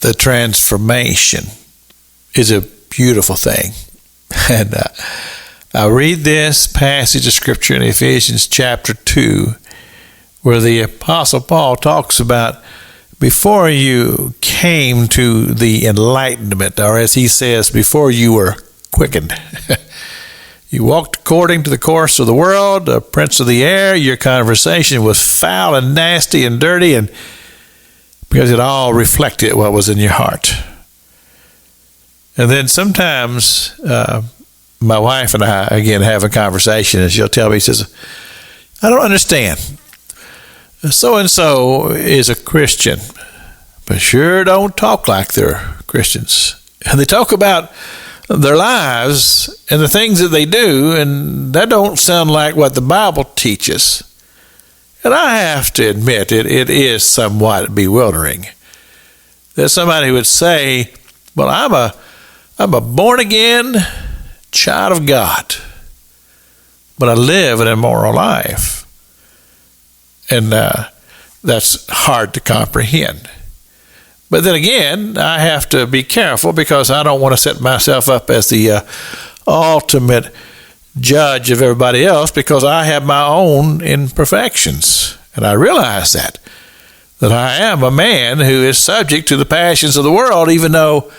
the transformation is a beautiful thing. And I read this passage of Scripture in Ephesians chapter 2, where the Apostle Paul talks about before you came to the enlightenment, or as he says, before you were quickened. You walked according to the course of the world, the prince of the air. Your conversation was foul and nasty and dirty, and because it all reflected what was in your heart. And then sometimes my wife and I, again, have a conversation, and she'll tell me, she says, I don't understand. So-and-so is a Christian, but sure don't talk like they're Christians. And they talk about their lives and the things that they do, and that don't sound like what the Bible teaches. And I have to admit, it is somewhat bewildering that somebody would say, well, I'm a born-again child of God, but I live an immoral life. And that's hard to comprehend. But then again, I have to be careful because I don't want to set myself up as the ultimate judge of everybody else, because I have my own imperfections. And I realize that I am a man who is subject to the passions of the world, even though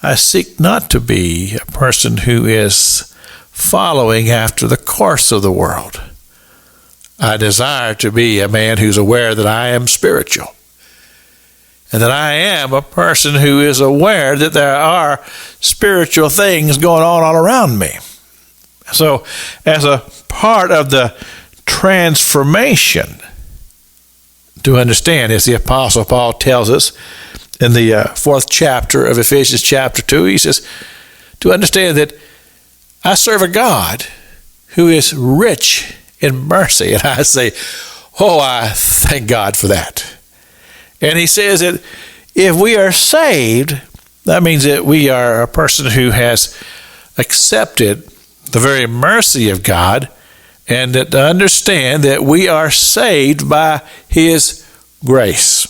I seek not to be a person who is following after the course of the world. I desire to be a man who's aware that I am spiritual, and that I am a person who is aware that there are spiritual things going on all around me. So, as a part of the transformation, to understand, as the Apostle Paul tells us in the 4th chapter of Ephesians chapter 2, he says, to understand that I serve a God who is rich in mercy. And I say, oh, I thank God for that. And he says that if we are saved, that means that we are a person who has accepted the very mercy of God, and that to understand that we are saved by his grace.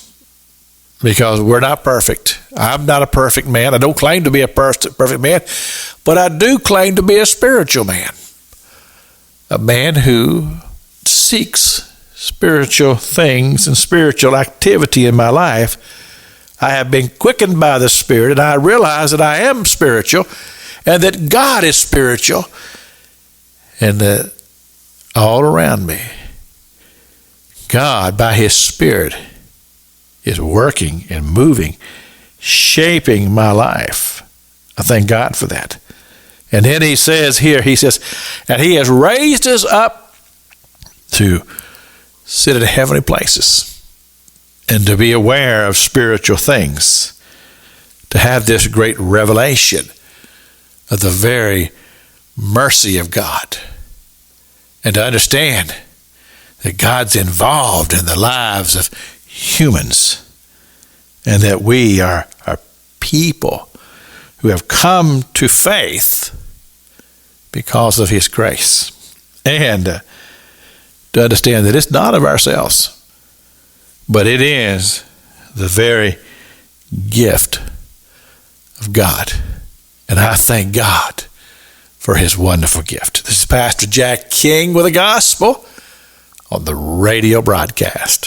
Because we're not perfect. I'm not a perfect man. I don't claim to be a perfect man, but I do claim to be a spiritual man. A man who seeks spiritual things and spiritual activity in my life. I have been quickened by the Spirit, and I realize that I am spiritual, and that God is spiritual, and that all around me, God, by his Spirit, is working and moving, shaping my life. I thank God for that. And then he says here, and he has raised us up to sit in heavenly places and to be aware of spiritual things, to have this great revelation of the very mercy of God, and to understand that God's involved in the lives of humans, and that we are people who have come to faith because of his grace. And to understand that it's not of ourselves, but it is the very gift of God. And I thank God for his wonderful gift. This is Pastor Jack King with the gospel on the radio broadcast.